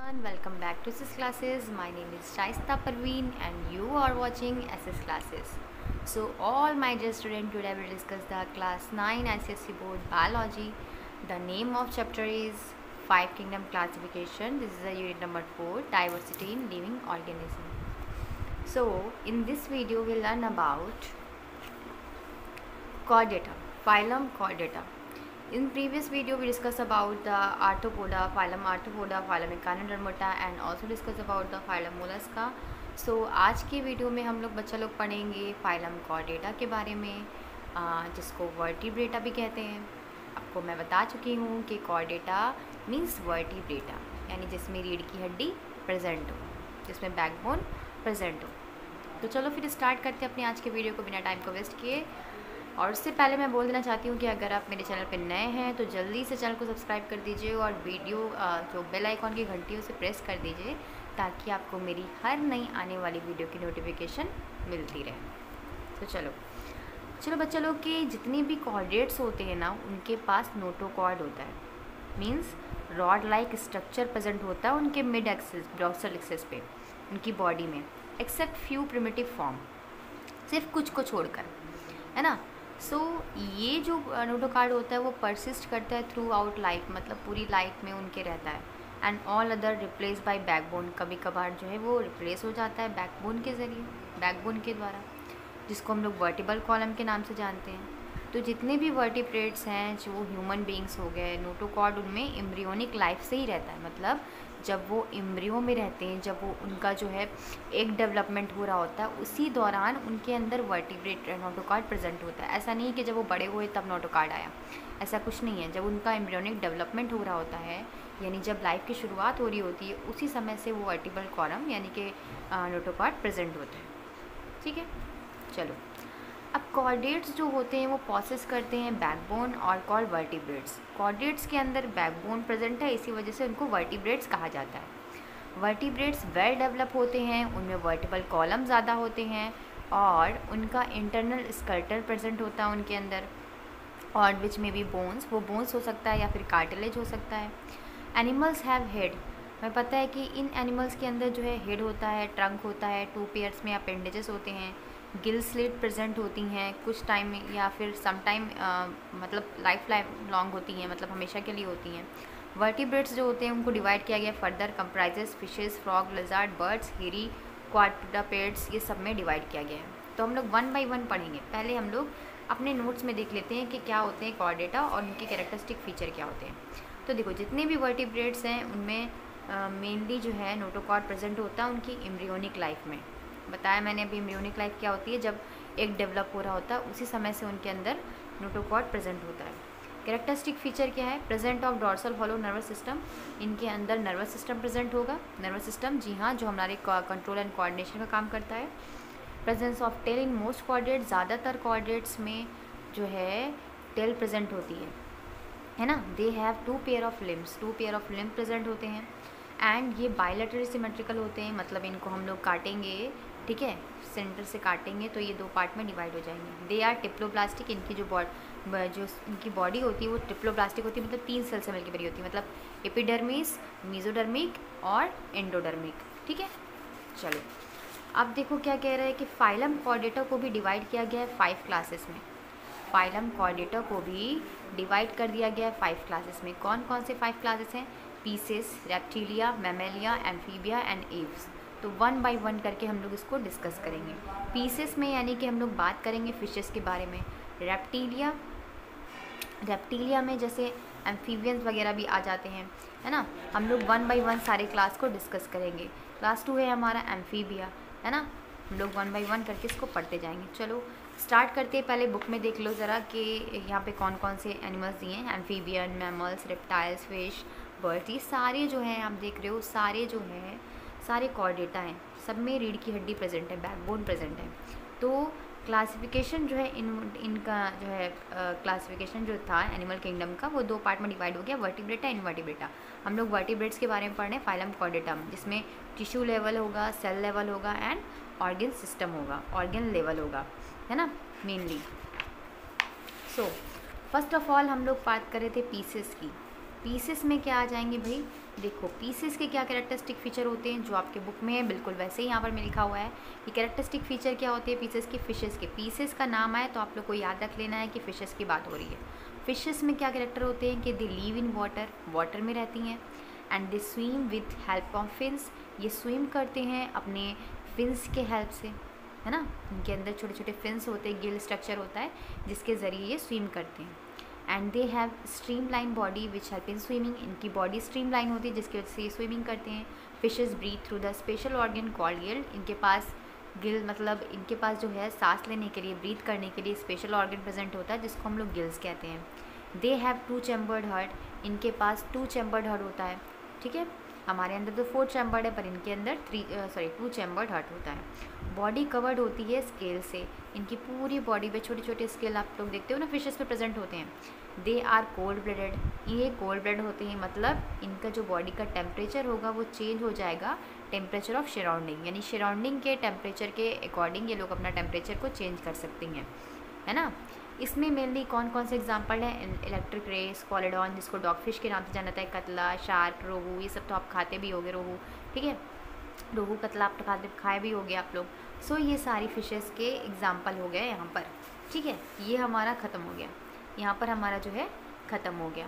everyone, welcome back to SS Classes. My name is Shaista Parveen and you are watching SS Classes. So all my dear students, today we will discuss the class 9 ICSE board biology. The name of chapter is 5 kingdom classification. This is the unit number 4, diversity in living organism. So in this video we will learn about Chordata, phylum Chordata. In previous video we discussed about the Arthropoda, phylum Echinodermata and also discuss about the phylum Mollusca. So आज की video में हम लोग बच्चा लोग पढ़ेंगे phylum Chordata के बारे में, जिसको vertebrata भी कहते हैं. आपको मैं बता चुकी हूँ कि Chordata मीन्स vertebrata, यानी जिसमें रीढ़ की हड्डी प्रेजेंट हो, जिसमें बैकबोन प्रेजेंट हो. तो चलो फिर स्टार्ट करते हैं अपनी आज के वीडियो को बिना टाइम को वेस्ट किए. और उससे पहले मैं बोल देना चाहती हूँ कि अगर आप मेरे चैनल पर नए हैं तो जल्दी से चैनल को सब्सक्राइब कर दीजिए और वीडियो जो बेल आइकॉन की घंटी है उसे प्रेस कर दीजिए ताकि आपको मेरी हर नई आने वाली वीडियो की नोटिफिकेशन मिलती रहे. तो चलो बच्चा लोग के जितने भी कॉर्डेट्स होते हैं ना उनके पास नोटोकॉर्ड होता है. Means rod like structure present होता है उनके मिड एक्सिस डॉर्सल एक्सिस पे उनकी बॉडी में, एक्सेप्ट फ्यू प्रिमिटिव फॉर्म, सिर्फ कुछ को छोड़कर, है ना. ये जो नोटोकॉर्ड होता है वो परसिस्ट करता है थ्रू आउट लाइफ, मतलब पूरी लाइफ में उनके रहता है. And all other replace by backbone, कभी कभार जो है वो रिप्लेस हो जाता है बैकबोन के ज़रिए, बैकबोन के द्वारा, जिसको हम लोग वर्टिबल कॉलम के नाम से जानते हैं. तो जितने भी वर्टिब्रेट्स हैं जो ह्यूमन बीइंग्स हो गए, नोटोकॉर्ड उनमें एम्ब्रियोनिक लाइफ से ही रहता है. मतलब जब वो एम्ब्रियो में रहते हैं, जब वो उनका जो है एक डेवलपमेंट हो रहा होता है, उसी दौरान उनके अंदर वर्टिब्रेट नोटोकॉर्ड प्रेजेंट होता है. ऐसा नहीं कि जब वो बड़े हुए तब नोटोकॉर्ड आया, ऐसा कुछ नहीं है. जब उनका एम्ब्रियोनिक डेवलपमेंट हो रहा होता है, यानी जब लाइफ की शुरुआत हो रही होती है, उसी समय से वो वर्टिबल कॉलम यानी कि नोटोकॉर्ड प्रेजेंट होता है. ठीक है, चलो अब कॉर्डेट्स जो होते हैं वो प्रोसेस करते हैं बैकबोन और कॉल्ड वर्टिब्रेट्स. कॉर्डेट्स के अंदर बैकबोन प्रेजेंट है, इसी वजह से उनको वर्टिब्रेट्स कहा जाता है. वर्टिब्रेट्स वेल डेवलप होते हैं, उनमें वर्टिबल कॉलम ज़्यादा होते हैं और उनका इंटरनल स्कर्टल प्रेजेंट होता है उनके अंदर, और विच में भी बोन्स, वो बोन्स हो सकता है या फिर कार्टिलेज हो सकता है. एनिमल्स हैव हेड, हमें पता है कि इन एनिमल्स के अंदर जो है हेड होता है, ट्रंक होता है, 2 पेयर्स में अपेंडेजेस होते हैं, गिल स्लिट प्रेजेंट होती हैं कुछ टाइम में या फिर सम टाइम मतलब लाइफ लॉन्ग होती हैं, मतलब हमेशा के लिए होती हैं. वर्टिब्रेट्स जो होते हैं उनको डिवाइड किया गया further, comprises fishes, frog, lizard, birds, हेरी, क्वाड्रुपेड्स, ये सब में डिवाइड किया गया है. तो हम लोग 1 बाय 1 पढ़ेंगे. पहले हम लोग अपने नोट्स में देख लेते हैं कि क्या होते हैं कॉर्डेटा और उनके कैरेक्टरिस्टिक फीचर क्या होते हैं. तो देखो जितने भी वर्टिब्रेट्स हैं उनमें मेनली जो है नोटोकॉर्ड प्रेजेंट होता है उनकी एम्ब्रियोनिक लाइफ में. बताया मैंने अभी एम्ब्रियोनिक लाइफ क्या होती है, जब एक डेवलप हो रहा होता है उसी समय से उनके अंदर नोटोकॉर्ड प्रेजेंट होता है. कैरेक्टरिस्टिक फीचर क्या है, present of dorsal hollow nervous system, इनके अंदर नर्वस सिस्टम प्रेजेंट होगा. नर्वस सिस्टम, जी हाँ, जो हमारे कंट्रोल एंड कोऑर्डिनेशन का काम करता है. Presence of tail in most chordates, ज़्यादातर कॉर्डेट्स में जो है टेल प्रेजेंट होती है ना. They have 2 pair of limbs, 2 pair of limbs present होते हैं. एंड ये बायलैटरली सिमेट्रिकल होते हैं, मतलब इनको हम लोग काटेंगे, ठीक है, सेंटर से काटेंगे तो ये 2 पार्ट में डिवाइड हो जाएंगे. दे आर टिप्लोब्लास्टिक, इनकी जो इनकी बॉडी होती है वो टिप्लोब्लास्टिक होती है, मतलब 3 सेल से मिलकर बनी होती है, मतलब एपिडर्मिस, मेसोडर्मिक और एंडोडर्मिक. ठीक है, चलो अब देखो क्या कह रहा है कि फाइलम कॉर्डेटा को भी डिवाइड किया गया है 5 क्लासेस में. फाइलम कॉर्डेटा को भी डिवाइड कर दिया गया है 5 क्लासेस में. कौन कौन से 5 क्लासेस हैं, pieces, reptilia, Mammalia, amphibia and Aves. तो 1 बाय 1 करके हम लोग इसको डिस्कस करेंगे. पीसेस में यानी कि हम लोग बात करेंगे फिशेस के बारे में. रेप्टिलिया में जैसे एम्फीबियंस वगैरह भी आ जाते हैं, है ना. हम लोग 1 बाय 1 सारे क्लास को डिस्कस करेंगे. क्लास 2 है हमारा एम्फीबिया, है ना. हम लोग 1 बाय 1 करके इसको पढ़ते जाएंगे. चलो स्टार्ट करते हैं. पहले बुक में देख लो ज़रा कि यहाँ पे कौन कौन से एनिमल्स दिए हैं. Amphibian, mammals, reptiles, fish, birds, ये सारे जो हैं आप देख रहे हो, सारे जो हैं सारे कॉर्डेटा हैं, सब में रीढ़ की हड्डी प्रेजेंट है, बैकबोन प्रेजेंट है. तो क्लासिफिकेशन जो है इनका जो है क्लासिफिकेशन जो था एनिमल किंगडम का, वो 2 पार्ट में डिवाइड हो गया, वर्टिब्रेटा, इनवर्टिब्रेटा. हम लोग वर्टिब्रेट्स के बारे में पढ़ रहे हैं फाइलम कॉर्डेटा में, जिसमें टिश्यू लेवल होगा, सेल लेवल होगा एंड ऑर्गन सिस्टम होगा, ऑर्गन लेवल होगा, है ना, mainly. So first of all हम लोग बात कर रहे थे पीसेस की. पीसेस में क्या आ जाएंगे भाई, देखो पीसेस के क्या कैरेक्टरिस्टिक फीचर होते हैं, जो आपके बुक में है बिल्कुल वैसे ही यहाँ पर में लिखा हुआ है कि कैरेक्टरिस्टिक फीचर क्या होते हैं पीसेस के। फिशेस के, पीसेस का नाम आए तो आप लोग को याद रख लेना है कि फ़िशेस की बात हो रही है। फ़िशेस में क्या कैरेक्टर होते हैं कि they live in water, water में रहती हैं, and they swim with help of fins, ये स्विम करते हैं अपने फिन्स के हेल्प से, है ना। इनके अंदर छोटे छोटे फिन्स होते हैं, गिल स्ट्रक्चर होता है जिसके ज़रिए ये स्विम करते हैं। And they have streamline body which help in swimming, इनकी बॉडी स्ट्रीमलाइन होती है जिसकी वजह से ये स्विमिंग करते हैं। Fishes breathe through the special organ called gill, इनके पास गिल मतलब इनके पास जो है सांस लेने के लिए, ब्रीथ करने के लिए स्पेशल ऑर्गन प्रेजेंट होता है जिसको हम लोग गिल्स कहते हैं। दे हैव 2 चैम्बर्ड हार्ट, इनके पास 2 चैम्बर्ड हार्ट होता है, ठीक है। हमारे अंदर तो 4 चैम्बर्ड है पर इनके अंदर 2 चैम्बर्ड हार्ट होता है। बॉडी कवर्ड होती है स्केल से, इनकी पूरी बॉडी पे छोटे छोटे स्केल आप लोग देखते हो ना फिशेस पे प्रेजेंट होते हैं। दे आर कोल्ड ब्लडेड, ये कोल्ड ब्लड होते हैं, मतलब इनका जो बॉडी का टेम्परेचर होगा वो चेंज हो जाएगा टेम्परेचर ऑफ सराउंडिंग, यानी सराउंडिंग के टेम्परेचर के अकॉर्डिंग ये लोग अपना टेम्परेचर को चेंज कर सकती हैं, है ना। इसमें मेनली कौन कौन से एग्जांपल हैं, इलेक्ट्रिक रे, स्क्वालिडॉन जिसको डॉगफिश के नाम से जाना जाता है, कतला, शार्क, रोहू, ये सब तो आप खाते भी होगे रोहू, ठीक है। रोहू कतला आप खाए भी होगे आप लोग। सो ये सारी फिशेस के एग्जांपल हो गए यहाँ पर, ठीक है। ये हमारा ख़त्म हो गया, यहाँ पर हमारा जो है ख़त्म हो गया।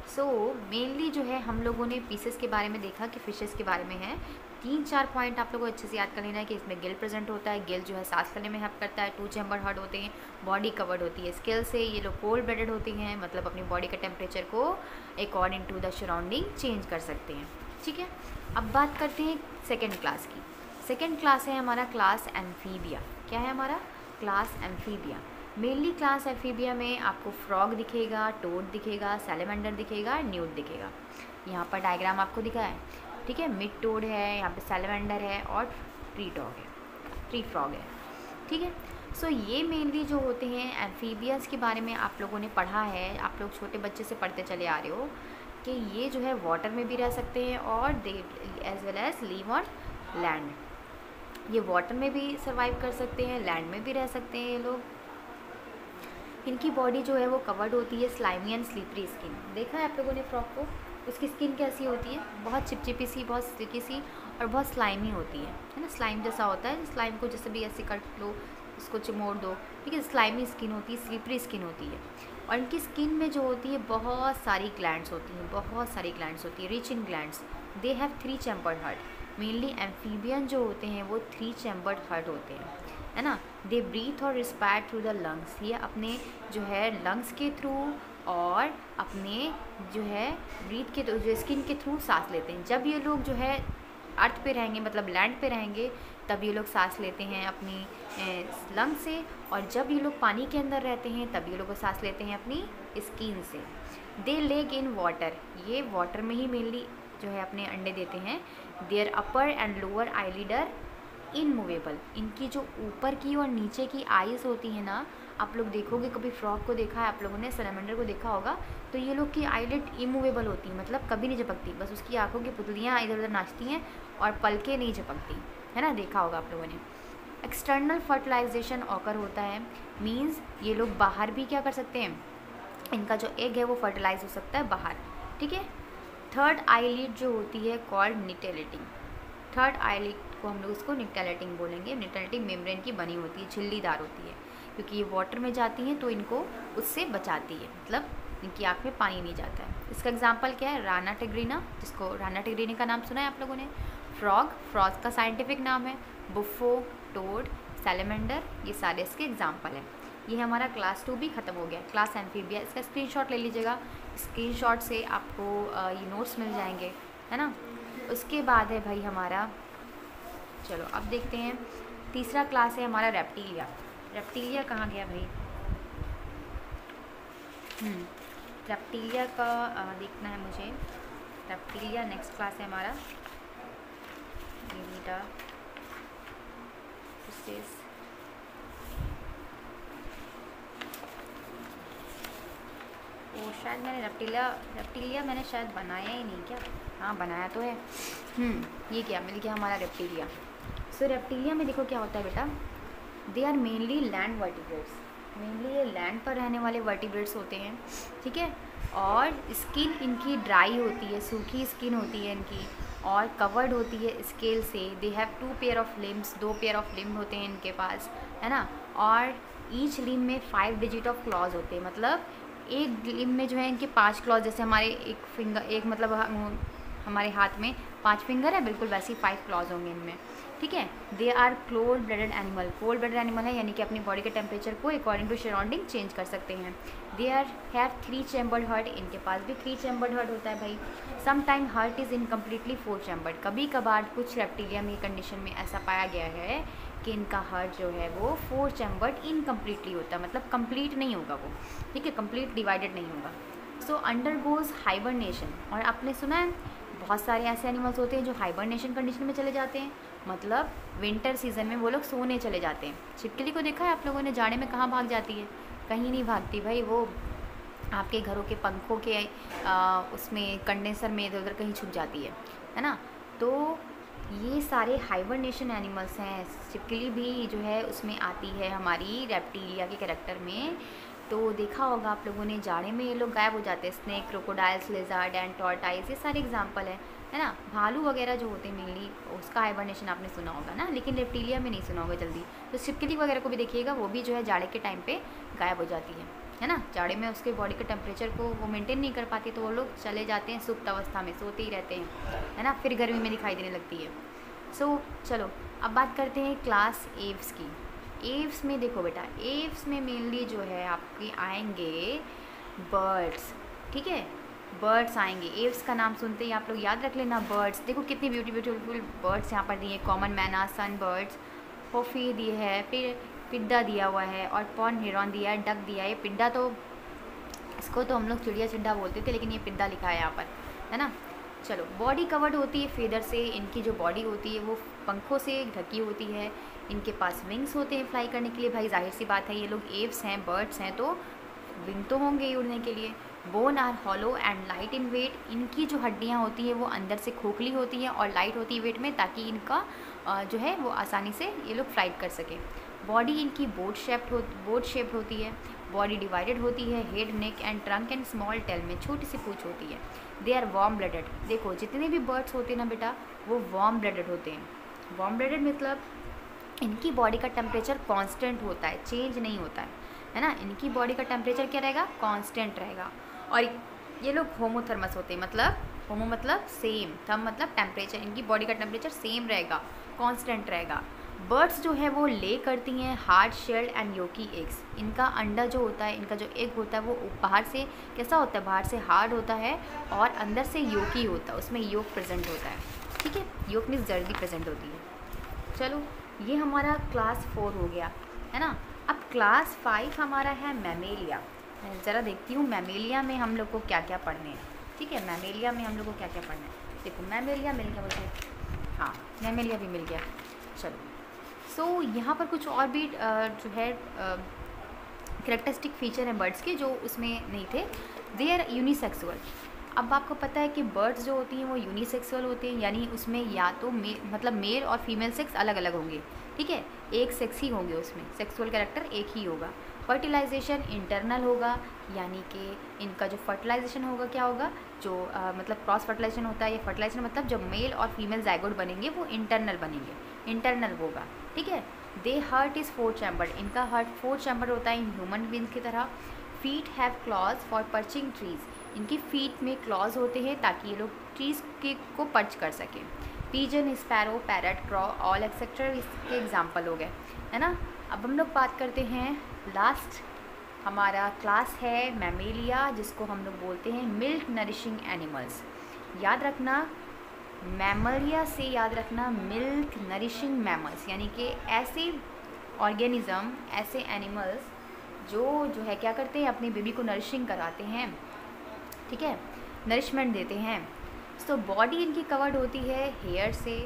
सो मेनली जो है हम लोगों ने पीसेस के बारे में देखा कि फ़िशेस के बारे में है। 3-4 पॉइंट आप लोगों को अच्छे से याद कर लेना है कि इसमें गिल प्रेजेंट होता है, गिल जो है सांस लेने में हेल्प करता है, 2 चैम्बर हार्ट होते हैं, बॉडी कवर्ड होती है स्केल से, ये लोग कोल्ड ब्लडेड होती हैं, मतलब अपनी बॉडी का टेम्परेचर को according to the surrounding change कर सकते हैं, ठीक है। अब बात करते हैं सेकेंड क्लास की। सेकेंड क्लास है हमारा क्लास एम्फीबिया। क्या है हमारा class amphibia? Mainly class amphibia में आपको फ्रॉग दिखेगा, टोड दिखेगा, सैलेमेंडर दिखेगा, न्यूट दिखेगा। यहाँ पर डायग्राम आपको दिखा है, ठीक है। मिड टोड है, यहाँ पे सैलेमेंडर है और ट्री डॉग है, ट्री फ्रॉग है, ठीक है। सो ये मेनली जो होते हैं एम्फीबियंस के बारे में आप लोगों ने पढ़ा है, आप लोग छोटे बच्चे से पढ़ते चले आ रहे हो कि ये जो है वाटर में भी रह सकते हैं और they as well as live on land. ये वाटर में भी सर्वाइव कर सकते हैं, लैंड में भी रह सकते हैं ये लोग। इनकी बॉडी जो है वो कवर्ड होती है स्लाइमी एंड स्लीपरी स्किन। देखा है आप लोगों ने फ्रॉग को, उसकी स्किन कैसी होती है, बहुत चिपचिपी सी, बहुत स्टिकी सी और बहुत स्लाइमी होती है ना। स्लाइम जैसा होता है, स्लाइम को जैसे भी ऐसे कट लो, उसको चिमोड़ दो, ठीक है। स्लाइमी स्किन होती है, स्लीपरी स्किन होती है। और इनकी स्किन में जो होती है बहुत सारी ग्लैंड्स होती हैं, बहुत सारी ग्लैंड्स होती है, rich in glands. They have 3 chambered heart. Mainly amphibian जो होते हैं वो 3 चैम्बर्ड हार्ट होते हैं, है ना। दे ब्रीथ और रिस्पायर थ्रू द लंग्स, ये अपने जो है लंग्स के थ्रू और अपने जो है ब्रीथ के जो स्किन के थ्रू सांस लेते हैं। जब ये लोग जो है अर्थ पे रहेंगे, मतलब लैंड पे रहेंगे, तब ये लोग सांस लेते हैं अपनी लंग से, और जब ये लोग पानी के अंदर रहते हैं तब ये लोग सांस लेते हैं अपनी स्किन से। दे लेग इन वाटर, ये वाटर में ही मेनली जो है अपने अंडे देते हैं। Their upper and lower eyelid are immovable, इनकी जो ऊपर की और नीचे की आइज़ होती है ना, आप लोग देखोगे, कभी फ्रॉग को देखा है आप लोगों ने, सैलेमेंडर को देखा होगा, तो ये लोग की आईलिड इमूवेबल होती है, मतलब कभी नहीं झपकती, बस उसकी आंखों की पुतलियाँ इधर उधर नाचती हैं और पलकें नहीं झपकती, है ना, देखा होगा आप लोगों ने। एक्सटर्नल फर्टिलाइजेशन ऑकर होता है, मीन्स ये लोग बाहर भी क्या कर सकते हैं, इनका जो एग है वो फर्टिलाइज हो सकता है बाहर, ठीक है। थर्ड आईलिड जो होती है कॉल्ड निटेलिटिंग, थर्ड आईलिड को हम लोग उसको निटेलिटिंग बोलेंगे। निटेलिटिंग मेम्ब्रेन की बनी होती है, झिल्लीदार होती है, क्योंकि ये वाटर में जाती हैं तो इनको उससे बचाती है, मतलब इनकी आँख में पानी नहीं जाता है। इसका एग्जांपल क्या है, राना टिग्रीना, जिसको राना टिग्रीना का नाम सुना है आप लोगों ने। फ्रॉग, फ्रॉग का साइंटिफिक नाम है। बुफो, टोड, सैलेमेंडर, ये सारे इसके एग्जाम्पल हैं। ये हमारा क्लास 2 भी ख़त्म हो गया, क्लास एम्फीबिया। इसका स्क्रीनशॉट ले लीजिएगा, स्क्रीनशॉट से आपको ये नोट्स मिल जाएंगे, है ना। उसके बाद है भाई हमारा, चलो अब देखते हैं, तीसरा क्लास है हमारा रेप्टीलिया। रेप्टीलिया कहाँ गया भाई, रेप्टीलिया का देखना है मुझे। रेप्टीलिया नेक्स्ट क्लास है हमारा, वो शायद मैंने रेप्टीलिया मैंने शायद बनाया ही नहीं क्या, हाँ बनाया तो है। ये क्या मिल गया हमारा रेप्टीलिया। सो रेप्टीलिया में देखो क्या होता है बेटा, they are mainly land vertebrates, mainly ये लैंड पर रहने वाले वर्टिब्रेट्स होते हैं, ठीक है। और स्किन इनकी ड्राई होती है, सूखी स्किन होती है इनकी, और कवर्ड होती है स्केल से। They have 2 pair of limbs, 2 pair of limb होते हैं इनके पास, है ना। और ईच लिम्ब में 5 डिजिट ऑफ क्लॉज होते हैं, मतलब एक लिम्ब में जो है इनके 5 क्लॉज, जैसे हमारे एक फिंगर, एक मतलब हमारे हाथ में 5 फिंगर है, बिल्कुल वैसे ही 5 क्लॉज होंगे इनमें, ठीक है। They are cold blooded animal, cold blooded animal है यानी कि अपनी बॉडी के टेम्परेचर को अकॉर्डिंग टू सराउंडिंग चेंज कर सकते हैं। They are have 3 chambered heart, इनके पास भी 3 चैम्बर्ड हार्ट होता है भाई। Some time heart is incompletely 4 chambered, कभी कभार कुछ रेप्टिलिया में कंडीशन में ऐसा पाया गया है कि इनका हार्ट जो है वो 4 चैम्बर्ड इनकम्प्लीटली होता है, मतलब कंप्लीट नहीं होगा वो, ठीक है, कंप्लीट डिवाइडेड नहीं होगा। सो अंडरगोज हाइबरनेशन, और आपने सुना है बहुत सारे ऐसे एनिमल्स होते हैं जो हाइबरनेशन कंडीशन में चले जाते हैं, मतलब विंटर सीजन में वो लोग सोने चले जाते हैं। छिपकली को देखा है आप लोगों ने, जाड़े में कहाँ भाग जाती है? कहीं नहीं भागती भाई, वो आपके घरों के पंखों के उसमें कंडेंसर में इधर उधर कहीं छुप जाती है ना। तो ये सारे हाइबरनेशन एनिमल्स हैं। छिपकली भी जो है उसमें आती है हमारी रेप्टिलिया के कैरेक्टर में। तो देखा होगा आप लोगों ने, जाड़े में ये लोग गायब हो जाते हैं। Snake, crocodiles, lizard and tortoise, ये सारे एग्जांपल है ना। भालू वगैरह जो होते हैं मेनली, उसका हाइबरनेशन आपने सुना होगा ना, लेकिन रेप्टिलिया में नहीं सुना होगा जल्दी। तो छिपकली वगैरह को भी देखिएगा, वो भी जो है जाड़े के टाइम पे गायब हो जाती है ना। जाड़े में उसके बॉडी के टेम्परेचर को वो मेंटेन नहीं कर पाती, तो वो लोग चले जाते हैं सुप्त अवस्था में, सोते ही रहते हैं, है ना। फिर गर्मी में दिखाई देने लगती है। सो चलो अब बात करते हैं क्लास एव्स की। एव्स में देखो बेटा, एव्स में मेनली जो है आपके आएंगे बर्ड्स, ठीक है, बर्ड्स आएंगे। एव्स का नाम सुनते ही आप लोग याद रख लेना बर्ड्स। देखो कितनी ब्यूटीफुल बर्ड्स यहाँ पर दिए हैं। कॉमन मैना, सन बर्ड्स, होफी दिए है, फिर पिड्डा दिया हुआ है, और पॉन हिरॉन दिया है, डक दिया है। पिड्डा तो इसको तो हम लोग चिड़िया चिड्डा बोलते थे, लेकिन ये पिड्डा लिखा है यहाँ पर, है ना। चलो, बॉडी कवर्ड होती है फेदर से, इनकी जो बॉडी होती है वो पंखों से ढकी होती है। इनके पास विंग्स होते हैं फ्लाई करने के लिए। भाई जाहिर सी बात है, ये लोग एव्स हैं, बर्ड्स हैं, तो विंग तो होंगे ही उड़ने के लिए। Bone are hollow and light in weight, इनकी जो हड्डियाँ होती हैं वो अंदर से खोखली होती हैं और लाइट होती है वेट में, ताकि इनका जो है वो आसानी से ये लोग फ्लाइट कर सकें। बॉडी इनकी बोट शेप्ड होती है। बॉडी डिवाइडेड होती है, head, neck and trunk and small tell में छोटी सी पूंछ होती है। दे आर वार्म ब्लडेड, देखो जितने भी बर्ड्स होते हैं ना बेटा, वो वार्म ब्लडेड होते हैं। वार्म ब्लडेड मतलब इनकी बॉडी का टेम्परेचर कांस्टेंट होता है, चेंज नहीं होता है ना। इनकी बॉडी का टेम्परेचर क्या रहेगा? कांस्टेंट रहेगा। और ये लोग होमोथर्मस होते हैं, मतलब होमो मतलब सेम, थर्म मतलब टेम्परेचर, इनकी बॉडी का टेम्परेचर सेम रहेगा, कांस्टेंट रहेगा। बर्ड्स जो है वो ले करती हैं hard shelled and yolky eggs. इनका अंडा जो होता है, इनका जो एग होता है वो बाहर से कैसा होता है? बाहर से हार्ड होता है और अंदर से योकी होता है, उसमें योक प्रेजेंट होता है, ठीक है। योक मीन्स जर्दी प्रेजेंट होती है। चलो, ये हमारा क्लास 4 हो गया, है ना। अब क्लास 5 हमारा है मैमेलिया। ज़रा देखती हूँ मैमेलिया में हम लोग को क्या क्या पढ़ने हैं, ठीक है। मैमेलिया में हम लोग को क्या क्या पढ़ना है, देखो मैमेलिया मिल गया मुझे, हाँ मैमेलिया भी मिल गया। चलो, सो यहाँ पर कुछ और भी जो है कैरेक्टरिस्टिक फीचर हैं बर्ड्स के जो उसमें नहीं थे। They are unisexual. अब आपको पता है कि बर्ड्स जो होती हैं वो यूनिसेक्सुअल होते हैं, यानी उसमें या तो मतलब मेल और फीमेल सेक्स अलग अलग होंगे, ठीक है, एक सेक्स ही होंगे, उसमें सेक्सुअल कैरेक्टर एक ही होगा। फर्टिलाइजेशन इंटरनल होगा, यानी कि इनका जो फर्टिलाइजेशन होगा क्या होगा, जो मतलब क्रॉस फर्टिलाइजेशन होता है, या फर्टिलाइजेशन मतलब जब मेल और फीमेल जाइगोट बनेंगे वो इंटरनल बनेंगे, इंटरनल होगा, ठीक है। दे हार्ट इज़ 4 चैम्बर, इनका हार्ट 4 चैम्बर होता है ह्यूमन बींग्स की तरह। Feet have clause for perching trees, इनकी फीट में क्लॉज होते हैं ताकि ये लोग ट्रीज़ को पर्च कर सकें। Pigeon, sparrow, parrot, क्रॉ, all etcetera इसके एग्जाम्पल हो गए, है ना। अब हम लोग बात करते हैं लास्ट हमारा क्लास है मैमेलिया, जिसको हम लोग बोलते हैं मिल्क नरिशिंग एनिमल्स। याद रखना, मैमलिया से याद रखना मिल्क नरिशिंग मैमल्स, यानी कि ऐसे ऑर्गेनिज़म, ऐसे एनिमल्स जो है क्या करते हैं, अपनी बेबी को नरिशिंग कराते हैं, ठीक है, नरिशमेंट देते हैं। सो बॉडी इनकी कवर्ड होती है हेयर से।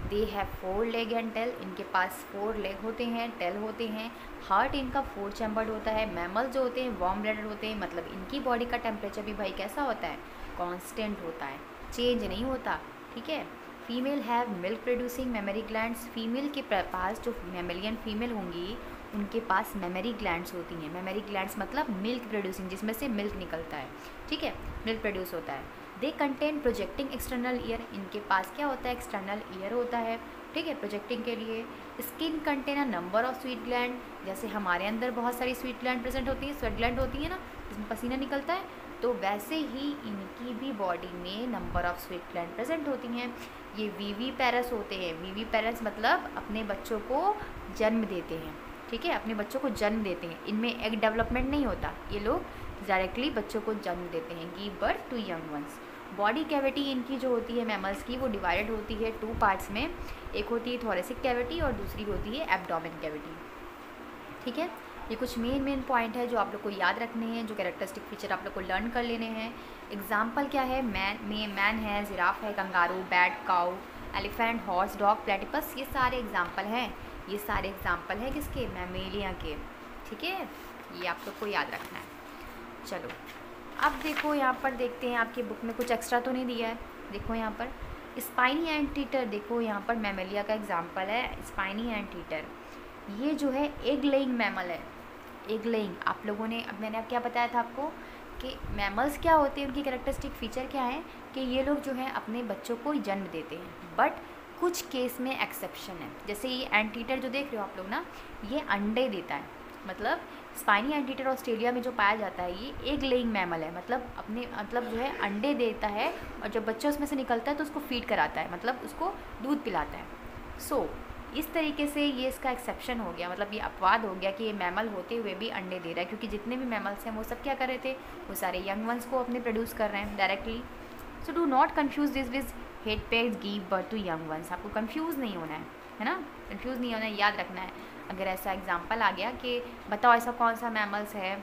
They have 4 leg and tail, इनके पास 4 लेग होते हैं, टेल होते हैं। हार्ट इनका 4 चैम्बर्ड होता है। मैमल्स जो होते हैं वार्म ब्लडेड होते हैं, मतलब इनकी बॉडी का टेम्परेचर भी भाई कैसा होता है? कांस्टेंट होता है, चेंज नहीं होता, ठीक है। Female have milk producing mammary glands, female के पास जो मैमेलियन फीमेल होंगी उनके पास मेमरी ग्लैंड्स होती हैं। मेमरी ग्लैंड्स मतलब मिल्क प्रोड्यूसिंग, जिसमें से मिल्क निकलता है, ठीक है, मिल्क प्रोड्यूस होता है। They contain projecting external ear, इनके पास क्या होता है, एक्सटर्नल ईयर होता है, ठीक है, प्रोजेक्टिंग के लिए। Skin contain a number of sweet gland, जैसे हमारे अंदर बहुत सारी स्वीट ग्लैंड प्रेजेंट होती हैं, स्वेट ग्लैंड होती है ना, जिसमें पसीना निकलता है, तो वैसे ही इनकी भी बॉडी में number of sweet gland present होती हैं। ये वीवी पेरेंट्स होते हैं। वीवी पेरेंट्स मतलब अपने बच्चों को जन्म देते हैं, ठीक है, अपने बच्चों को जन्म देते हैं। इनमें एग डेवलपमेंट नहीं होता, ये लोग डायरेक्टली बच्चों को जन्म देते हैं, give birth to young ones. Body cavity इनकी जो होती है मैमल्स की, वो डिवाइडेड होती है 2 पार्ट्स में। एक होती है थोरेसिक कैविटी और दूसरी होती है एब्डोमेन कैविटी, ठीक है। ये कुछ मेन पॉइंट है जो आप लोग को याद रखने हैं, जो कैरेक्टरिस्टिक फीचर आप लोग को लर्न कर लेने हैं। एग्जाम्पल क्या है, मैन है, जिराफ है, कंगारू, बैट, काऊ, एलिफेंट, हॉर्स, डॉग, प्लेटिपस, ये सारे एग्जाम्पल हैं। ये सारे एग्जाम्पल हैं किसके, मैमेलिया के, ठीक है, ये आप लोग को याद रखना है। चलो अब देखो यहाँ पर देखते हैं, आपकी बुक में कुछ एक्स्ट्रा तो नहीं दिया है। देखो यहाँ पर स्पाइनी एंटीटर, देखो यहाँ पर मैमेलिया का एग्जाम्पल है स्पाइनी एंटीटर। ये जो है एग लेइंग मैमल है। एग लेइंग, आप लोगों ने, अब मैंने क्या बताया था आपको कि मैमल्स क्या होते हैं, उनकी कैरेक्टरिस्टिक फीचर क्या है कि ये लोग जो है अपने बच्चों को जन्म देते हैं, बट कुछ केस में एक्सेप्शन है। जैसे ये एंटीटर जो देख रहे हो आप लोग ना, ये अंडे देता है, मतलब स्पाइनी एंटीटर ऑस्ट्रेलिया में जो पाया जाता है ये एग लेइंग मैमल है, मतलब जो है अंडे देता है, और जब बच्चा उसमें से निकलता है तो उसको फीड कराता है, मतलब उसको दूध पिलाता है। सो इस तरीके से ये इसका एक्सेप्शन हो गया, मतलब ये अपवाद हो गया कि ये मैमल होते हुए भी अंडे दे रहा है, क्योंकि जितने भी मैमल्स हैं वो सब क्या कर रहे थे, वो सारे यंग वंस को अपने प्रोड्यूस कर रहे हैं directly. So do not confuse this with head pegs give birth to young ones. आपको कंफ्यूज नहीं होना है ना, कंफ्यूज नहीं होना है, याद रखना है। अगर ऐसा एग्जाम्पल आ गया कि बताओ ऐसा कौन सा मैमल्स है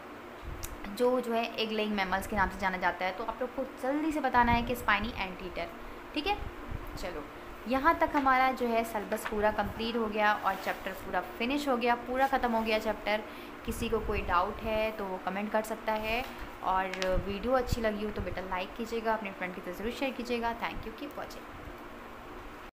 जो है एग लेइंग मैमल्स के नाम से जाना जाता है, तो आप लोग को जल्दी से बताना है कि स्पाइनी एंटीटर, ठीक है। चलो यहाँ तक हमारा जो है सिलेबस पूरा कंप्लीट हो गया और चैप्टर पूरा फिनिश हो गया, पूरा ख़त्म हो गया चैप्टर। किसी को कोई डाउट है तो वो कमेंट कर सकता है, और वीडियो अच्छी लगी हो तो बेटा लाइक कीजिएगा, अपने फ्रेंड की तरफ ज़रूर शेयर कीजिएगा। Thank you, keep watching.